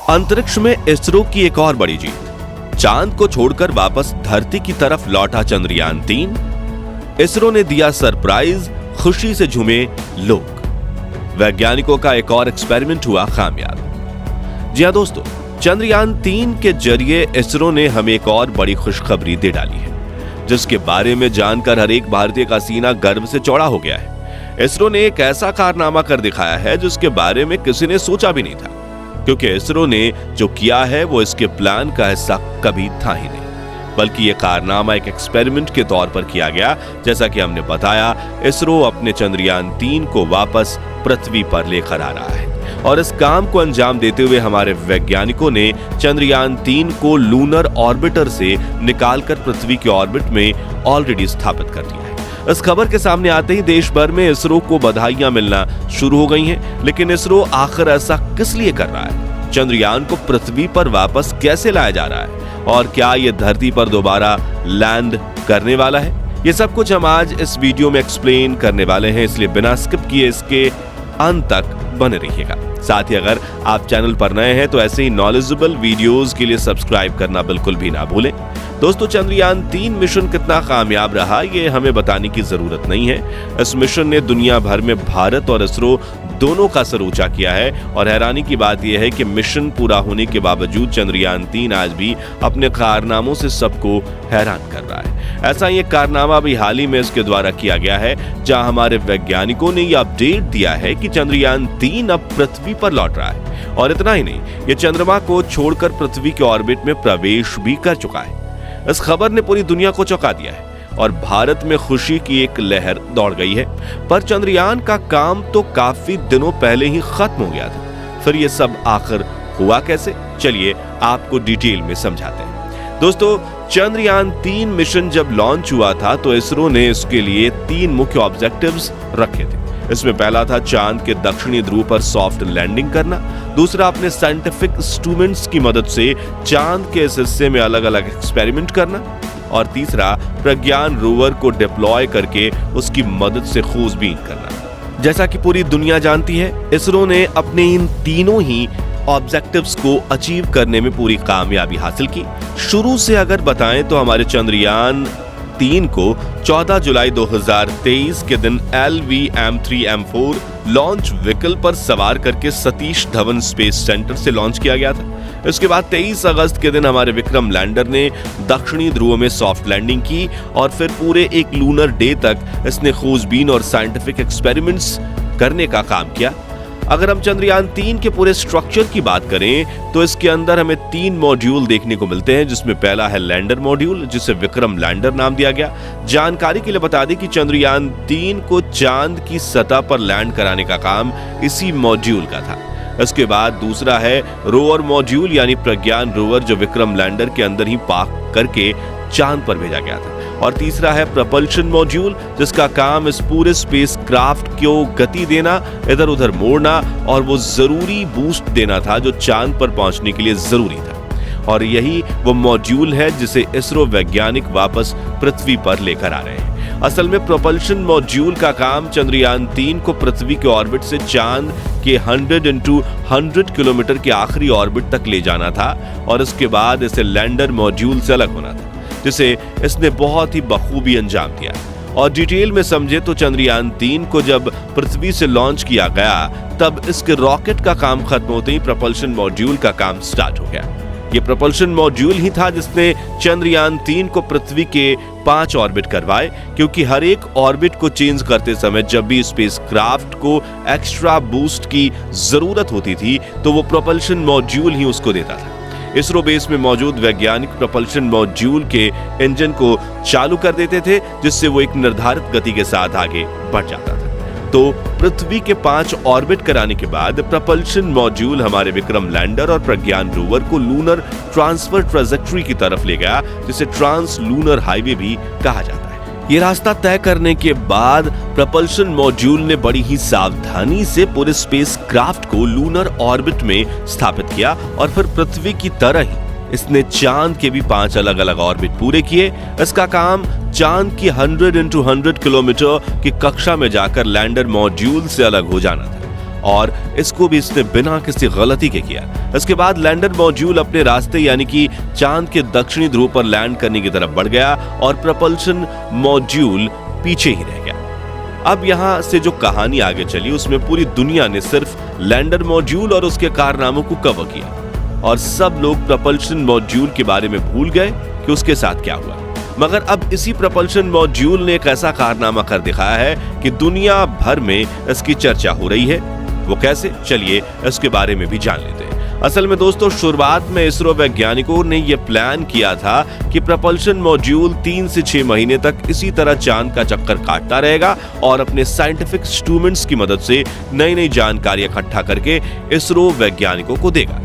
अंतरिक्ष में इसरो की एक और बड़ी जीत। चांद को छोड़कर वापस धरती की तरफ लौटा चंद्रयान 3। इसरो ने दिया सरप्राइज, खुशी से झूमे लोग। वैज्ञानिकों का एक और एक्सपेरिमेंट हुआ कामयाब। जी हां दोस्तों, चंद्रयान 3 के जरिए इसरो ने हमें एक और बड़ी खुशखबरी दे डाली है, जिसके बारे में जानकर हर एक भारतीय का सीना गर्व से चौड़ा हो गया है। इसरो ने एक ऐसा कारनामा कर दिखाया है जिसके बारे में किसी ने सोचा भी नहीं था, क्योंकि इसरो ने जो किया है वो इसके प्लान का हिस्सा कभी था ही नहीं, बल्कि ये कारनामा एक एक्सपेरिमेंट के तौर पर किया गया। जैसा कि हमने बताया, इसरो अपने चंद्रयान 3 को वापस पृथ्वी पर लेकर आ रहा है और इस काम को अंजाम देते हुए हमारे वैज्ञानिकों ने चंद्रयान 3 को लूनर ऑर्बिटर से निकालकर पृथ्वी के ऑर्बिट में ऑलरेडी स्थापित कर दिया है। इस खबर के सामने आते ही देश भर में इसरो को बधाइयां मिलना शुरू हो गई हैं। लेकिन इसरो आखिर ऐसा किस लिए कर रहा है? चंद्रयान को पृथ्वी पर वापस कैसे लाया जा रहा है और क्या ये धरती पर दोबारा लैंड करने वाला है? ये सब कुछ हम आज इस वीडियो में एक्सप्लेन करने वाले हैं, इसलिए बिना स्किप किए इसके अंत तक बने रहिएगा। साथ ही अगर आप चैनल पर नए हैं तो ऐसे ही नॉलेजेबल वीडियोस के लिए सब्सक्राइब करना बिल्कुल भी ना भूलें। दोस्तों, चंद्रयान 3 मिशन कितना कामयाब रहा ये हमें बताने की जरूरत नहीं है। इस मिशन ने दुनिया भर में भारत और इसरो दोनों का सर ऊंचा किया है और हैरानी की बात यह है कि मिशन पूरा होने के बावजूद चंद्रयान 3 आज भी अपने कारनामों से सबको हैरान कर रहा है। ऐसा ही एक कारनामा भी हाल ही में इसके द्वारा किया गया है, जहां हमारे वैज्ञानिकों ने यह अपडेट दिया है कि चंद्रयान 3 अब पृथ्वी पर लौट रहा है। और इतना ही नहीं, ये चंद्रमा को छोड़कर पृथ्वी के ऑर्बिट में प्रवेश भी कर चुका है। इस खबर ने पूरी दुनिया को चौंका दिया है और भारत में खुशी की एक लहर दौड़ गई है। पर चंद्रयान का काम तो काफी दिनों पहले ही खत्म हो गया था। फिर ये सब आखिर हुआ कैसे? चलिए आपको डिटेल में समझाते हैं। दोस्तों, चंद्रयान 3 मिशन जब लॉन्च हुआ था तो इसरो ने इसके लिए 3 मुख्य ऑब्जेक्टिव्स रखे थे। इसमें पहला था चांद के दक्षिणी ध्रुव पर सॉफ्ट लैंडिंग करना, दूसरा अपने साइंटिफिक इंस्ट्रूमेंट्स की मदद से चांद के इस हिस्से में अलग अलग एक्सपेरिमेंट करना और तीसरा प्रज्ञान रोवर को डिप्लॉय करके उसकी मदद से खोजबीन करना। जैसा कि पूरी दुनिया जानती है, इसरो ने अपने इन तीनों ही ऑब्जेक्टिव्स को अचीव करने में पूरी कामयाबी हासिल की। शुरू से अगर बताएं तो हमारे चंद्रयान 3 को 14 जुलाई 2023 के दिन LVM-3M4 लॉन्च व्हीकल पर सवार करके सतीश धवन स्पेस सेंटर से लॉन्च किया गया था। इसके बाद 23 अगस्त के दिन हमारे विक्रम लैंडर ने दक्षिणी ध्रुव में सॉफ्ट लैंडिंग की और फिर पूरे एक लूनर डे तक इसने खोजबीन और साइंटिफिक एक्सपेरिमेंट्स करने का काम किया। अगर हम चंद्रयान 3 के पूरे स्ट्रक्चर की बात करें तो इसके अंदर हमें 3 मॉड्यूल देखने को मिलते हैं, जिसमें पहला है लैंडर मॉड्यूल, जिसे विक्रम लैंडर नाम दिया गया। जानकारी के लिए बता दें कि चंद्रयान 3 को चांद की सतह पर लैंड कराने का काम इसी मॉड्यूल का था। इसके बाद दूसरा है रोवर मॉड्यूल, यानी प्रज्ञान रोवर, जो विक्रम लैंडर के अंदर ही पार्क करके चांद पर भेजा गया था। और तीसरा है प्रपल्शन मॉड्यूल, जिसका काम इस पूरे स्पेस क्राफ्ट को गति देना, इधर उधर मोड़ना और वो जरूरी बूस्ट देना था जो चांद पर पहुंचने के लिए जरूरी था। और यही वो मॉड्यूल है जिसे इसरो वैज्ञानिक वापस पृथ्वी पर लेकर आ रहे हैं। असल में प्रपल्शन मॉड्यूल का काम चंद्रयान 3 को पृथ्वी के ऑर्बिट से चांद के 100x100 किलोमीटर के आखिरी ऑर्बिट तक ले जाना था और इसके बाद इसे लैंडर मॉड्यूल से अलग होना था, जिसे इसने बहुत ही बखूबी अंजाम दिया। और डिटेल में समझे तो चंद्रयान 3 को जब पृथ्वी से लॉन्च किया गया तब इसके रॉकेट का काम खत्म होते ही प्रपल्शन मॉड्यूल का काम स्टार्ट हो गया। ये प्रपल्शन मॉड्यूल ही था जिसने चंद्रयान 3 को पृथ्वी के 5 ऑर्बिट करवाए, क्योंकि हर एक ऑर्बिट को चेंज करते समय जब भी स्पेसक्राफ्ट को एक्स्ट्रा बूस्ट की जरूरत होती थी तो वो प्रपल्शन मॉड्यूल ही उसको देता था। इसरो बेस में मौजूद वैज्ञानिक प्रपल्शन मॉड्यूल के इंजन को चालू कर देते थे, जिससे वो एक निर्धारित गति के साथ आगे बढ़ जाता था। तो पृथ्वी के 5 ऑर्बिट कराने के बाद प्रपल्शन मॉड्यूल हमारे विक्रम लैंडर और प्रज्ञान रोवर को लूनर ट्रांसफर ट्रेजेक्टरी की तरफ ले गया, जिसे ट्रांस लूनर हाईवे भी कहा जाता है। ये रास्ता तय करने के बाद प्रपल्शन मॉड्यूल ने बड़ी ही सावधानी से पूरे स्पेसक्राफ्ट को लूनर ऑर्बिट में स्थापित किया और फिर पृथ्वी की तरह ही इसने चांद के भी 5 अलग अलग ऑर्बिट पूरे किए। इसका काम चांद की 100x100 किलोमीटर की कक्षा में जाकर लैंडर मॉड्यूल से अलग हो जाना था और इसको भी इसने बिना किसी गलती के किया। इसके बाद लैंडर मॉड्यूल अपने रास्ते यानी कि चांद के दक्षिणी ध्रुव पर लैंड करने की तरफ बढ़ गया और प्रपल्शन मॉड्यूल पीछे ही रह गया। अब यहां से जो कहानी आगे चली उसमें पूरी दुनिया ने सिर्फ लैंडर मॉड्यूल और उसके कारनामों को कवर किया और सब लोग प्रपल्शन मॉड्यूल के बारे में भूल गए कि उसके साथ क्या हुआ। मगर अब इसी प्रपल्शन मॉड्यूल ने एक ऐसा कारनामा कर दिखाया है कि दुनिया भर में इसकी चर्चा हो रही है। वो कैसे, चलिए इसके बारे में भी जान लेते हैं। असल में दोस्तों, शुरुआत में इसरो वैज्ञानिकों ने यह प्लान किया था कि प्रपल्शन मॉड्यूल 3 से 6 महीने तक इसी तरह चांद का चक्कर काटता रहेगा और अपने साइंटिफिक इंस्ट्रूमेंट्स की मदद से नई नई जानकारी इकट्ठा करके इसरो वैज्ञानिकों को देगा।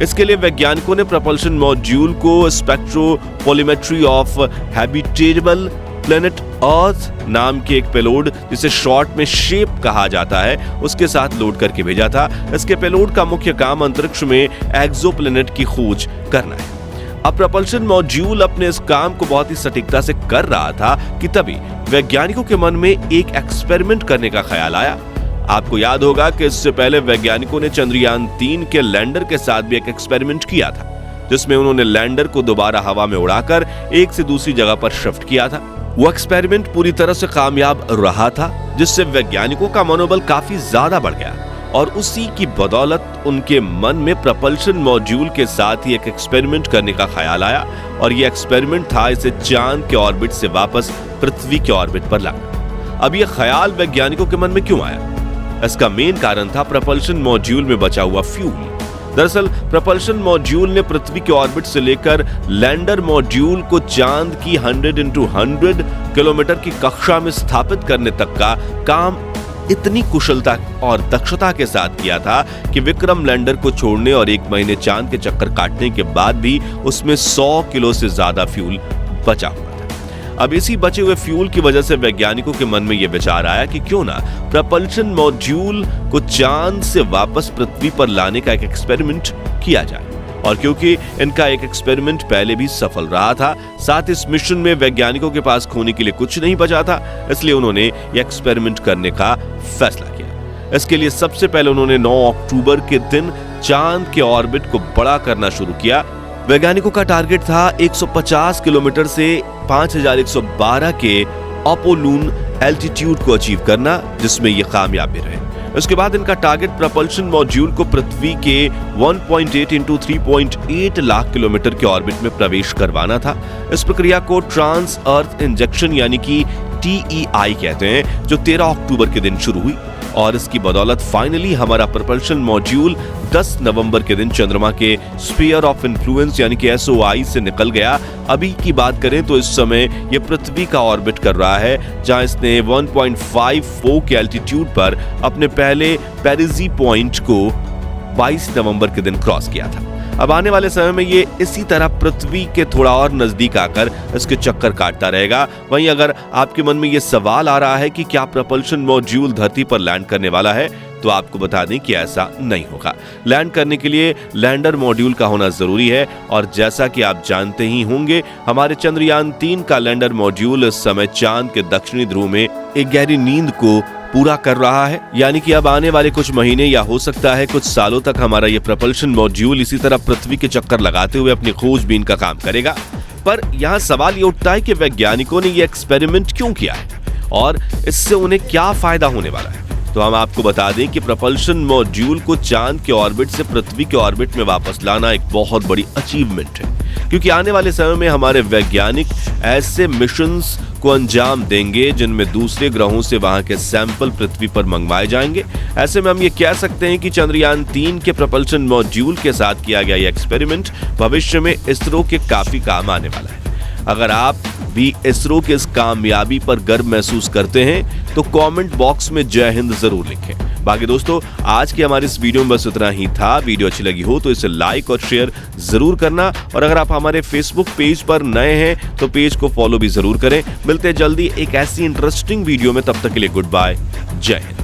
इसके लिए वैज्ञानिकों ने प्रपल्शन मॉड्यूल को स्पेक्ट्रोपोलिमेट्री ऑफ हैबिटेबल प्लेनेट अर्थ नाम के एक पेलोड, जिसे शॉर्ट में शेप कहा जाता है, उसके साथ लोड करके भेजा था। इसके पेलोड का मुख्य काम अंतरिक्ष में एक्सोप्लैनेट की खोज करना है। अब प्रपल्शन मॉड्यूल अपने इस काम को बहुत ही सटीकता से कर रहा था कि तभी वैज्ञानिकों के मन में एक एक्सपेरिमेंट करने का ख्याल आया। आपको याद होगा कि इससे पहले वैज्ञानिकों ने चंद्रयान 3 के लैंडर के साथ भी एक एक्सपेरिमेंट किया था, जिसमें उन्होंने लैंडर को दोबारा हवा में उड़ाकर एक से दूसरी जगह पर शिफ्ट किया था। वो एक्सपेरिमेंट पूरी तरह से कामयाब रहा था, जिससे वैज्ञानिकों का मनोबल काफी ज्यादा बढ़ गया और उसी की बदौलत उनके मन में प्रपल्शन मॉड्यूल के साथ ही एक एक्सपेरिमेंट करने का ख्याल आया और ये एक्सपेरिमेंट था इसे चांद के ऑर्बिट से वापस पृथ्वी के ऑर्बिट पर लाना। अब ये ख्याल वैज्ञानिकों के मन में क्यों आया? इसका मेन कारण था प्रपल्शन मॉड्यूल में बचा हुआ फ्यूल। दरअसल प्रपल्शन मॉड्यूल ने पृथ्वी के ऑर्बिट से लेकर लैंडर मॉड्यूल को चांद की 100x100 किलोमीटर की कक्षा में स्थापित करने तक का काम इतनी कुशलता और दक्षता के साथ किया था कि विक्रम लैंडर को छोड़ने और 1 महीने चांद के चक्कर काटने के बाद भी उसमें 100 किलो से ज्यादा फ्यूल बचा हुआ था। अब इसी बचे हुए फ्यूल की वजह से वैज्ञानिकों के मन में यह विचार आया कि क्यों ना प्रपल्शन मॉड्यूल को चांद से वापस पृथ्वी पर लाने का एक एक्सपेरिमेंट किया जाए। और क्योंकि इनका एक एक्सपेरिमेंट पहले भी सफल रहा था, साथ इस मिशन में वैज्ञानिकों के पास खोने के लिए कुछ नहीं बचा था, इसलिए उन्होंने ये एक्सपेरिमेंट करने का फैसला किया। इसके लिए सबसे पहले उन्होंने 9 अक्टूबर के दिन चांद के ऑर्बिट को बड़ा करना शुरू किया। वैज्ञानिकों का टारगेट था 150 किलोमीटर से 5112 के अपोलून एल्टीट्यूड को अचीव करना, जिसमें ये कामयाब भी रहे। इसके बाद इनका टारगेट प्रपल्शन मॉड्यूल को पृथ्वी के 1.8 × 3.8 लाख किलोमीटर के ऑर्बिट में प्रवेश करवाना था। इस प्रक्रिया को ट्रांस अर्थ इंजेक्शन यानी कि TEI कहते हैं, जो 13 अक्टूबर के दिन शुरू हुई और इसकी बदौलत फाइनली हमारा प्रपल्शन मॉड्यूल 10 नवंबर के दिन चंद्रमा के स्फीयर ऑफ इन्फ्लुएंस यानी कि SOI से निकल गया। अभी की बात करें तो इस समय ये पृथ्वी का ऑर्बिट कर रहा है, जहां इसने 1.54 के एल्टीट्यूड पर अपने पहले पेरिजी पॉइंट को 22 नवंबर के दिन क्रॉस किया था। अब आने वाले समय में ये इसी तरह पृथ्वी के थोड़ा और नजदीक आकर इसके चक्कर काटता रहेगा। वहीं अगर आपके मन में ये सवाल आ रहा है कि क्या प्रपल्शन मॉड्यूल धरती पर लैंड करने वाला है, तो आपको बता दें कि ऐसा नहीं होगा। लैंड करने के लिए लैंडर मॉड्यूल का होना जरूरी है और जैसा कि आप जानते ही होंगे, हमारे चंद्रयान 3 का लैंडर मॉड्यूल इस समय चांद के दक्षिणी ध्रुव में एक गहरी नींद को पूरा कर रहा है। यानी कि अब आने वाले कुछ महीने या हो सकता है कुछ सालों तक हमारा ये प्रपल्शन मॉड्यूल इसी तरह पृथ्वी के चक्कर लगाते हुए अपनी खोजबीन का काम करेगा। पर यहाँ सवाल ये उठता है कि वैज्ञानिकों ने ये एक्सपेरिमेंट क्यों किया है और इससे उन्हें क्या फायदा होने वाला है। तो हम आपको बता दें कि प्रपल्शन मॉड्यूल को चांद के ऑर्बिट से पृथ्वी के ऑर्बिट में वापस लाना एक बहुत बड़ी अचीवमेंट है, क्योंकि आने वाले समय में हमारे वैज्ञानिक ऐसे मिशंस को अंजाम देंगे जिनमें दूसरे ग्रहों से वहां के सैंपल पृथ्वी पर मंगवाए जाएंगे। ऐसे में हम ये कह सकते हैं कि चंद्रयान 3 के प्रपल्शन मॉड्यूल के साथ किया गया ये एक्सपेरिमेंट भविष्य में इसरो के काफी काम आने वाला है। अगर आप भी इसरो के इस कामयाबी पर गर्व महसूस करते हैं तो कमेंट बॉक्स में जय हिंद जरूर लिखें। बाकी दोस्तों, आज की हमारी इस वीडियो में बस इतना ही था। वीडियो अच्छी लगी हो तो इसे लाइक और शेयर जरूर करना और अगर आप हमारे फेसबुक पेज पर नए हैं तो पेज को फॉलो भी जरूर करें। मिलते हैं जल्दी एक ऐसी इंटरेस्टिंग वीडियो में, तब तक के लिए गुड बाय, जय हिंद।